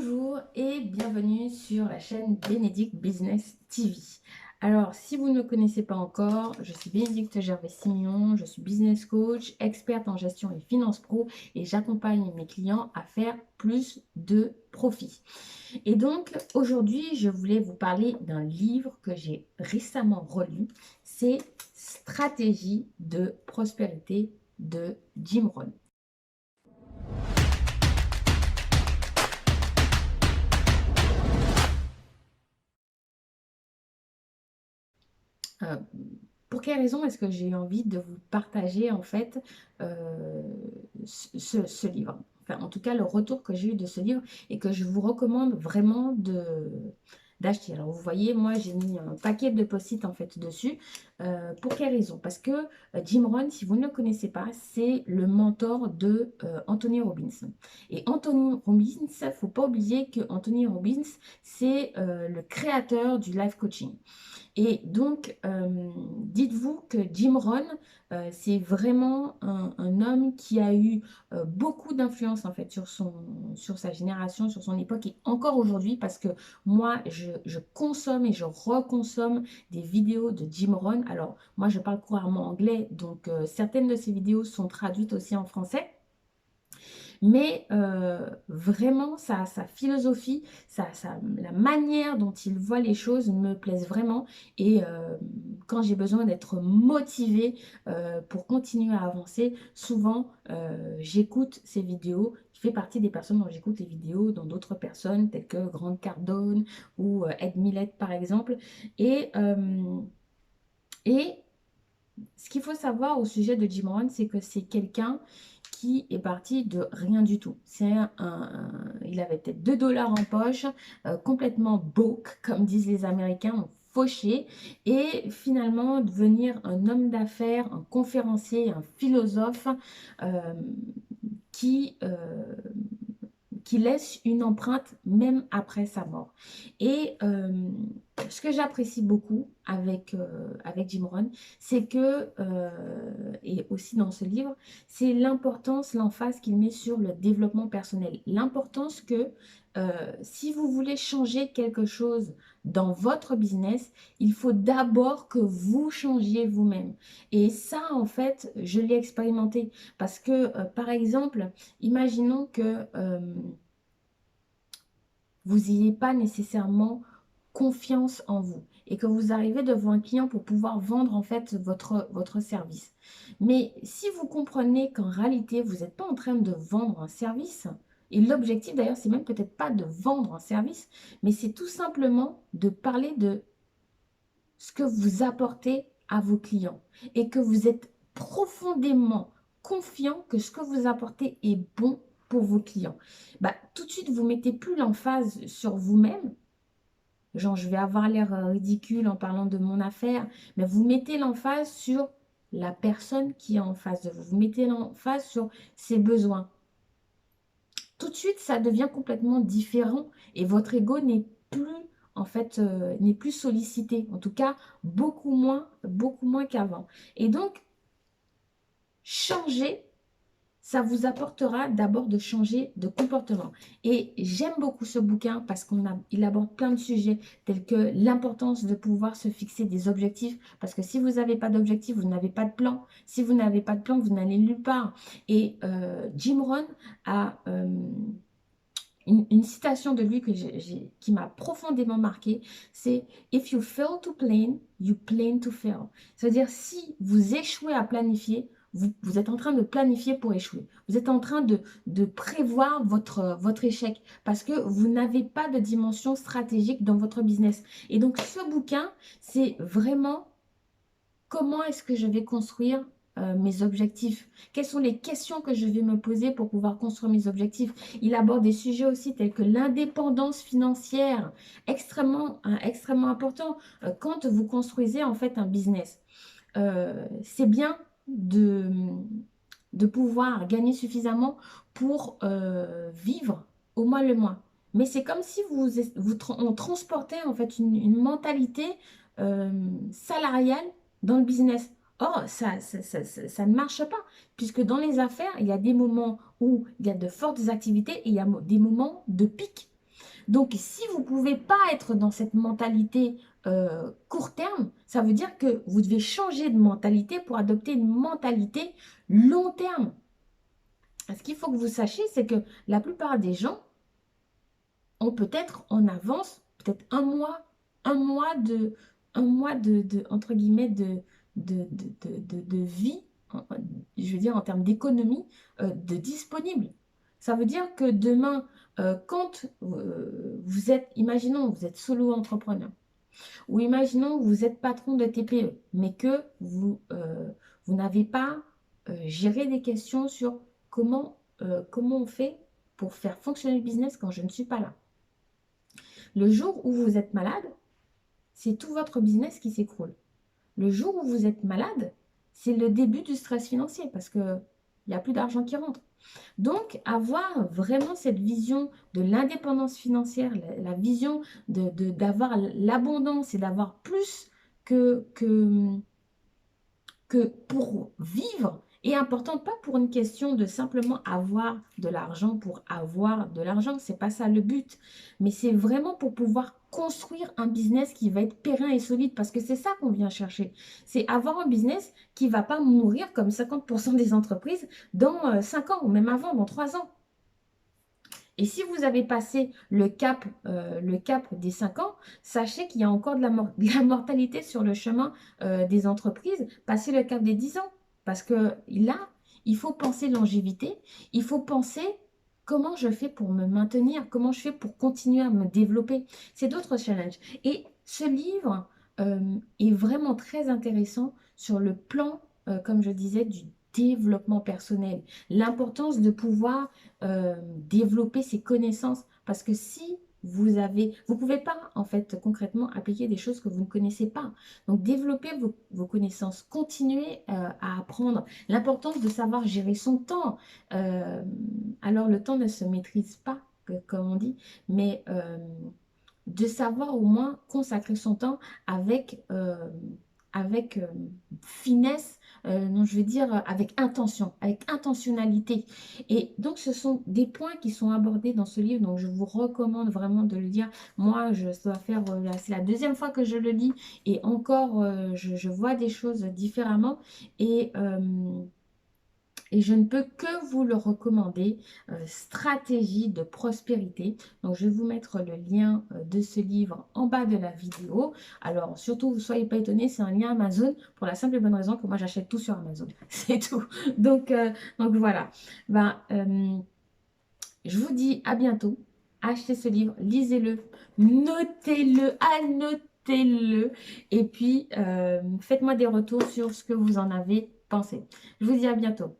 Bonjour et bienvenue sur la chaîne Bénédicte Business TV. Alors, si vous ne me connaissez pas encore, je suis Bénédicte Gervais-Simion, je suis business coach, experte en gestion et finance pro et j'accompagne mes clients à faire plus de profit. Et donc, aujourd'hui, je voulais vous parler d'un livre que j'ai récemment relu. C'est Stratégie de prospérité de Jim Rohn. Euh, pour quelle raison est-ce que j'ai eu envie de vous partager en fait ce livre? Enfin, en tout cas, le retour que j'ai eu de ce livre et que je vous recommande vraiment d'acheter. Alors, vous voyez, moi, j'ai mis un paquet de post-it en fait dessus. Pour quelle raison? Parce que Jim Rohn, si vous ne le connaissez pas, c'est le mentor de Anthony Robbins. Et Anthony Robbins, il ne faut pas oublier que Anthony Robbins, c'est le créateur du life coaching. Et donc, dites-vous que Jim Rohn, c'est vraiment un homme qui a eu beaucoup d'influence en fait sur sa génération, sur son époque et encore aujourd'hui parce que moi, je consomme et je reconsomme des vidéos de Jim Rohn. Alors, moi, je parle couramment anglais, donc certaines de ces vidéos sont traduites aussi en français. Mais vraiment, sa philosophie, la manière dont il voit les choses me plaisent vraiment. Et quand j'ai besoin d'être motivée pour continuer à avancer, souvent j'écoute ces vidéos. Je fais partie des personnes dont j'écoute les vidéos dans d'autres personnes, telles que Grant Cardone ou Ed Mylett par exemple. Et ce qu'il faut savoir au sujet de Jim Rohn, c'est que c'est quelqu'un qui est parti de rien du tout. Il avait peut-être 2 dollars en poche, complètement broke, comme disent les Américains, fauché, et finalement devenir un homme d'affaires, un conférencier, un philosophe euh, qui, euh, qui laisse une empreinte même après sa mort. Et ce que j'apprécie beaucoup avec Jim Rohn, c'est que, et aussi dans ce livre, c'est l'importance, l'emphase qu'il met sur le développement personnel. L'importance que si vous voulez changer quelque chose dans votre business, il faut d'abord que vous changiez vous-même. Et ça, en fait, je l'ai expérimenté. Parce que, par exemple, imaginons que vous n'ayez pas nécessairement confiance en vous et que vous arrivez devant un client pour pouvoir vendre en fait votre service. Mais si vous comprenez qu'en réalité, vous n'êtes pas en train de vendre un service, et l'objectif d'ailleurs, c'est même peut-être pas de vendre un service, mais c'est tout simplement de parler de ce que vous apportez à vos clients et que vous êtes profondément confiant que ce que vous apportez est bon pour vos clients. Bah, tout de suite, vous mettez plus l'emphase sur vous-même. Genre, je vais avoir l'air ridicule en parlant de mon affaire, mais vous mettez l'emphase sur la personne qui est en face de vous. Vous mettez l'emphase sur ses besoins. Tout de suite, ça devient complètement différent et votre ego n'est plus, en fait, n'est plus sollicité. En tout cas, beaucoup moins qu'avant. Et donc, changer, ça vous apportera d'abord de changer de comportement. Et j'aime beaucoup ce bouquin parce qu'il aborde plein de sujets tels que l'importance de pouvoir se fixer des objectifs. Parce que si vous n'avez pas d'objectif, vous n'avez pas de plan. Si vous n'avez pas de plan, vous n'allez nulle part. Et Jim Rohn a une citation de lui qui m'a profondément marqué, c'est « If you fail to plan, you plan to fail ». C'est-à-dire, si vous échouez à planifier, vous êtes en train de planifier pour échouer. Vous êtes en train de prévoir votre échec parce que vous n'avez pas de dimension stratégique dans votre business. Et donc, ce bouquin, c'est vraiment comment est-ce que je vais construire mes objectifs? Quelles sont les questions que je vais me poser pour pouvoir construire mes objectifs? Il aborde des sujets aussi tels que l'indépendance financière, extrêmement important quand vous construisez en fait un business. C'est bien de pouvoir gagner suffisamment pour vivre au mois le mois. Mais c'est comme si on transportait en fait une mentalité salariale dans le business. Or, ça ne marche pas, puisque dans les affaires, il y a des moments où il y a de fortes activités et il y a des moments de pic. Donc, si vous ne pouvez pas être dans cette mentalité court terme, ça veut dire que vous devez changer de mentalité pour adopter une mentalité long terme. Ce qu'il faut que vous sachiez, c'est que la plupart des gens ont peut-être en avance, peut-être un mois entre guillemets, de vie, je veux dire en termes d'économie, de disponible. Ça veut dire que demain, quand vous êtes, imaginons, vous êtes solo entrepreneur, ou imaginons, vous êtes patron de TPE, mais que vous n'avez pas géré des questions sur comment on fait pour faire fonctionner le business quand je ne suis pas là. Le jour où vous êtes malade, c'est tout votre business qui s'écroule. Le jour où vous êtes malade, c'est le début du stress financier parce qu'il n'y a plus d'argent qui rentre. Donc, avoir vraiment cette vision de l'indépendance financière, la vision d'avoir l'abondance et d'avoir plus que pour vivre est importante, pas pour une question de simplement avoir de l'argent pour avoir de l'argent, c'est pas ça le but, mais c'est vraiment pour pouvoir construire un business qui va être périn et solide, parce que c'est ça qu'on vient chercher, c'est avoir un business qui ne va pas mourir comme 50% des entreprises dans 5 ans, ou même avant, dans 3 ans. Et si vous avez passé le cap des 5 ans, sachez qu'il y a encore de la mortalité sur le chemin des entreprises. Passez le cap des 10 ans. Parce que là, il faut penser longévité. Il faut penser comment je fais pour me maintenir, comment je fais pour continuer à me développer. C'est d'autres challenges. Et ce livre est vraiment très intéressant sur le plan, comme je disais, du développement personnel. L'importance de pouvoir développer ses connaissances. Parce que si vous ne pouvez pas en fait concrètement appliquer des choses que vous ne connaissez pas. Donc développer vos connaissances, continuer à apprendre. L'importance de savoir gérer son temps. Alors le temps ne se maîtrise pas, comme on dit, mais de savoir au moins consacrer son temps avec finesse, non, je veux dire avec intention, avec intentionnalité. Et donc, ce sont des points qui sont abordés dans ce livre, donc je vous recommande vraiment de le lire. Moi, je dois faire, c'est la deuxième fois que je le lis, et encore, je vois des choses différemment, et je ne peux que vous le recommander, Stratégie de prospérité. Donc, je vais vous mettre le lien de ce livre en bas de la vidéo. Alors, surtout, ne soyez pas étonnés, c'est un lien Amazon pour la simple et bonne raison que moi, j'achète tout sur Amazon. C'est tout. Donc voilà. Ben, je vous dis à bientôt. Achetez ce livre, lisez-le, notez-le, annotez-le. Et puis, faites-moi des retours sur ce que vous en avez pensé. Je vous dis à bientôt.